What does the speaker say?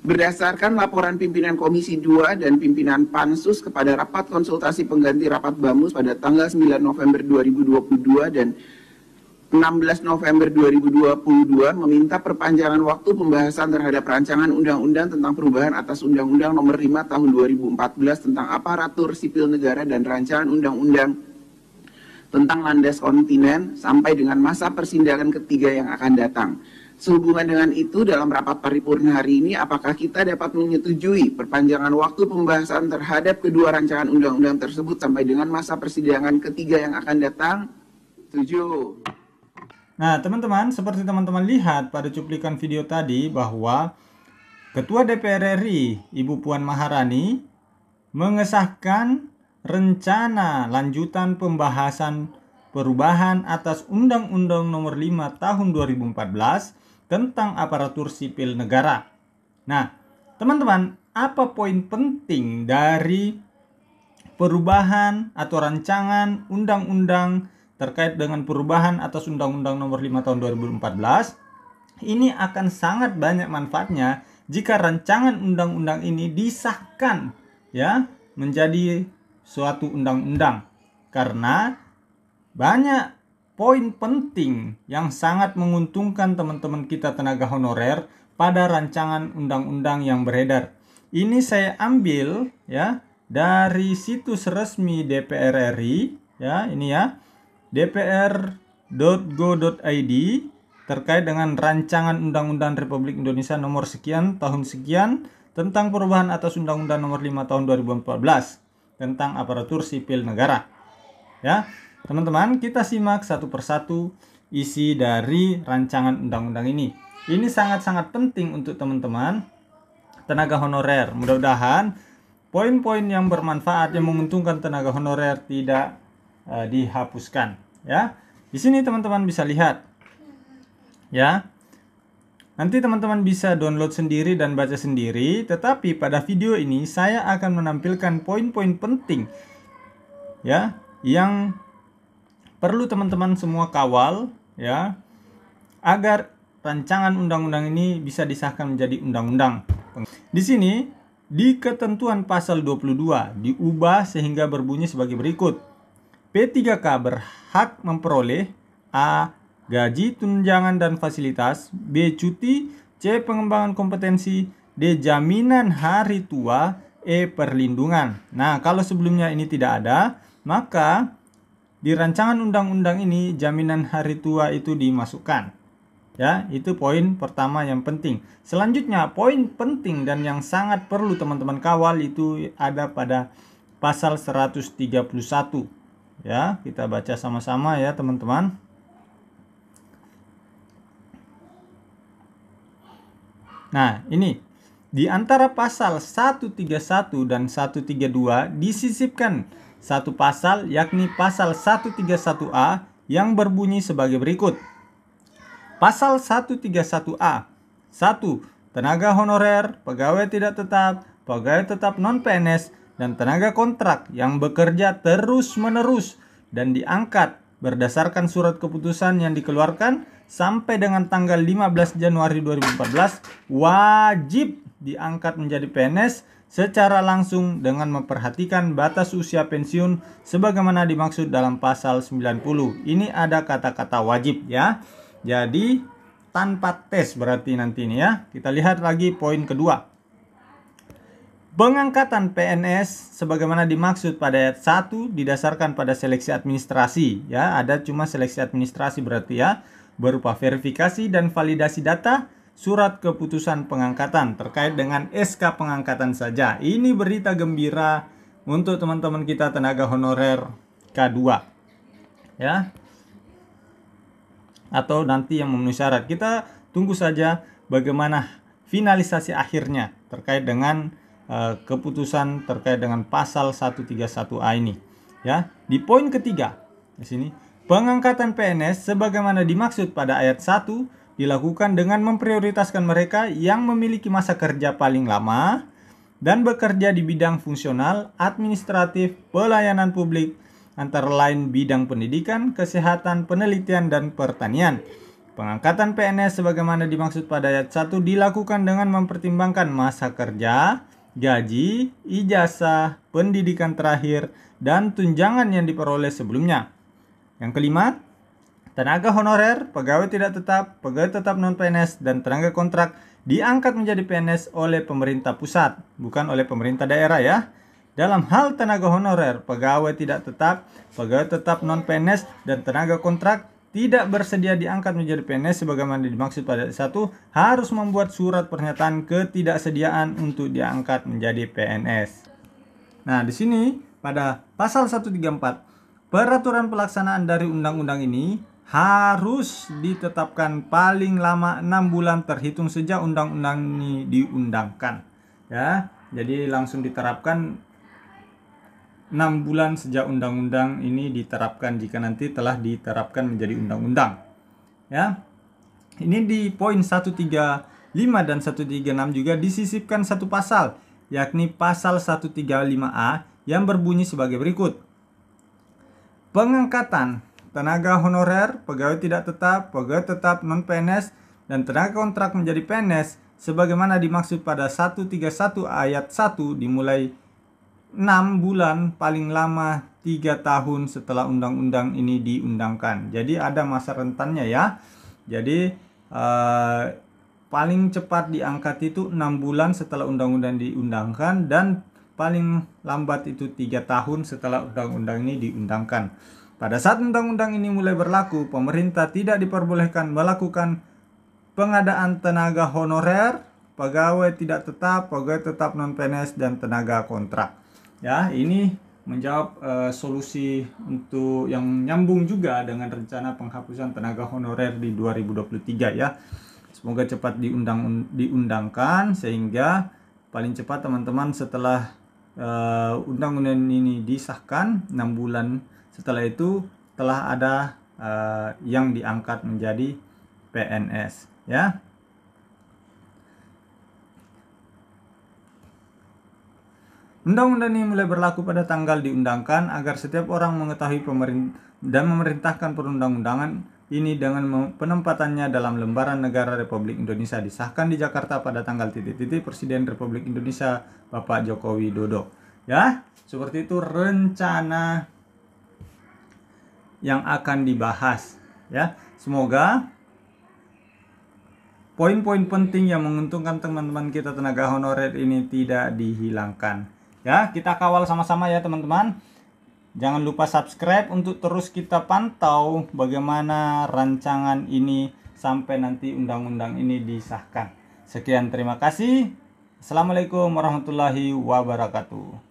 Berdasarkan laporan pimpinan Komisi 2 dan pimpinan Pansus kepada rapat konsultasi pengganti rapat BAMUS pada tanggal 9 November 2022 dan 16 November 2022 meminta perpanjangan waktu pembahasan terhadap rancangan undang-undang tentang perubahan atas Undang-Undang Nomor 5 Tahun 2014 tentang Aparatur Sipil Negara dan rancangan undang-undang tentang landas kontinen sampai dengan masa persidangan ketiga yang akan datang. Sehubungan dengan itu, dalam rapat paripurna hari ini, apakah kita dapat menyetujui perpanjangan waktu pembahasan terhadap kedua rancangan undang-undang tersebut sampai dengan masa persidangan ketiga yang akan datang? Setuju. Nah, teman-teman, seperti teman-teman lihat pada cuplikan video tadi bahwa Ketua DPR RI, Ibu Puan Maharani, mengesahkan rencana lanjutan pembahasan perubahan atas Undang-Undang Nomor 5 Tahun 2014 tentang aparatur sipil negara. Nah, teman-teman, apa poin penting dari perubahan atau rancangan undang-undang terkait dengan perubahan atas Undang-Undang Nomor 5 Tahun 2014? Ini akan sangat banyak manfaatnya jika rancangan undang-undang ini disahkan ya menjadi suatu undang-undang, karena banyak poin penting yang sangat menguntungkan teman-teman kita tenaga honorer pada rancangan undang-undang yang beredar. Ini saya ambil ya dari situs resmi DPR RI ya, ini ya, dpr.go.id terkait dengan rancangan Undang-Undang Republik Indonesia nomor sekian tahun sekian tentang perubahan atas Undang-Undang Nomor 5 Tahun 2014 tentang aparatur sipil negara. Ya. Teman-teman, kita simak satu persatu isi dari rancangan undang-undang ini. Ini sangat-sangat penting untuk teman-teman tenaga honorer. Mudah-mudahan poin-poin yang bermanfaat yang menguntungkan tenaga honorer tidak dihapuskan. Ya, di sini teman-teman bisa lihat. Ya, nanti teman-teman bisa download sendiri dan baca sendiri. Tetapi pada video ini saya akan menampilkan poin-poin penting, ya, yang perlu teman-teman semua kawal ya agar rancangan undang-undang ini bisa disahkan menjadi undang-undang. Di sini di ketentuan pasal 22 diubah sehingga berbunyi sebagai berikut. P3K berhak memperoleh A. gaji, tunjangan dan fasilitas, B. cuti, C. pengembangan kompetensi, D. jaminan hari tua, E. perlindungan. Nah, kalau sebelumnya ini tidak ada, maka di rancangan undang-undang ini jaminan hari tua itu dimasukkan. Ya, itu poin pertama yang penting. Selanjutnya, poin penting dan yang sangat perlu teman-teman kawal itu ada pada pasal 131. Ya, kita baca sama-sama ya, teman-teman. Nah, ini di antara pasal 131 dan 132 disisipkan satu pasal, yakni pasal 131A yang berbunyi sebagai berikut. Pasal 131A. 1. Tenaga honorer, pegawai tidak tetap, pegawai tetap non-PNS, dan tenaga kontrak yang bekerja terus-menerus dan diangkat berdasarkan surat keputusan yang dikeluarkan sampai dengan tanggal 15 Januari 2014 wajib diangkat menjadi PNS secara langsung dengan memperhatikan batas usia pensiun sebagaimana dimaksud dalam pasal 90. Ini ada kata-kata wajib ya. Jadi tanpa tes berarti nanti ini ya. Kita lihat lagi poin kedua. Pengangkatan PNS sebagaimana dimaksud pada ayat 1 didasarkan pada seleksi administrasi ya. Ada cuma seleksi administrasi berarti ya, berupa verifikasi dan validasi data, surat keputusan pengangkatan terkait dengan SK pengangkatan saja. Ini berita gembira untuk teman-teman kita tenaga honorer K2 ya, atau nanti yang memenuhi syarat. Kita tunggu saja bagaimana finalisasi akhirnya terkait dengan keputusan terkait dengan pasal 131A ini ya. Di poin ketiga di sini, pengangkatan PNS sebagaimana dimaksud pada ayat 1 dilakukan dengan memprioritaskan mereka yang memiliki masa kerja paling lama dan bekerja di bidang fungsional, administratif, pelayanan publik, antara lain bidang pendidikan, kesehatan, penelitian, dan pertanian. Pengangkatan PNS sebagaimana dimaksud pada ayat 1 dilakukan dengan mempertimbangkan masa kerja, gaji, ijazah, pendidikan terakhir, dan tunjangan yang diperoleh sebelumnya. Yang kelima, tenaga honorer, pegawai tidak tetap, pegawai tetap non-PNS, dan tenaga kontrak diangkat menjadi PNS oleh pemerintah pusat, bukan oleh pemerintah daerah ya. Dalam hal tenaga honorer, pegawai tidak tetap, pegawai tetap non-PNS, dan tenaga kontrak tidak bersedia diangkat menjadi PNS sebagaimana dimaksud pada ayat 1 harus membuat surat pernyataan ketidaksediaan untuk diangkat menjadi PNS. Nah, di sini pada pasal 134, peraturan pelaksanaan dari undang-undang ini harus ditetapkan paling lama 6 bulan terhitung sejak undang-undang ini diundangkan. Ya, jadi langsung diterapkan 6 bulan sejak undang-undang ini diterapkan jika nanti telah diterapkan menjadi undang-undang. Ya. Ini di poin 135 dan 136 juga disisipkan satu pasal, yakni pasal 135A yang berbunyi sebagai berikut. Pengangkatan tenaga honorer, pegawai tidak tetap non-PNS, dan tenaga kontrak menjadi PNS sebagaimana dimaksud pada 131 ayat 1 dimulai 6 bulan paling lama 3 tahun setelah undang-undang ini diundangkan. Jadi ada masa rentannya ya. Jadi paling cepat diangkat itu 6 bulan setelah undang-undang diundangkan, dan paling lambat itu 3 tahun setelah undang-undang ini diundangkan. Pada saat undang-undang ini mulai berlaku, pemerintah tidak diperbolehkan melakukan pengadaan tenaga honorer, pegawai tidak tetap, pegawai tetap non-PNS, dan tenaga kontrak. Ya, ini menjawab solusi untuk yang nyambung juga dengan rencana penghapusan tenaga honorer di 2023 ya. Semoga cepat diundangkan sehingga paling cepat teman-teman setelah undang-undang ini disahkan 6 bulan setelah itu telah ada yang diangkat menjadi PNS ya. Undang-undang ini mulai berlaku pada tanggal diundangkan agar setiap orang mengetahui dan memerintahkan perundang-undangan ini dengan penempatannya dalam lembaran negara Republik Indonesia disahkan di Jakarta pada tanggal Presiden Republik Indonesia Bapak Joko Widodo. Ya, seperti itu rencana yang akan dibahas ya. Semoga poin-poin penting yang menguntungkan teman-teman kita tenaga honorer ini tidak dihilangkan. Ya, kita kawal sama-sama ya teman-teman. Jangan lupa subscribe untuk terus kita pantau bagaimana rancangan ini sampai nanti undang-undang ini disahkan. Sekian, terima kasih. Assalamualaikum warahmatullahi wabarakatuh.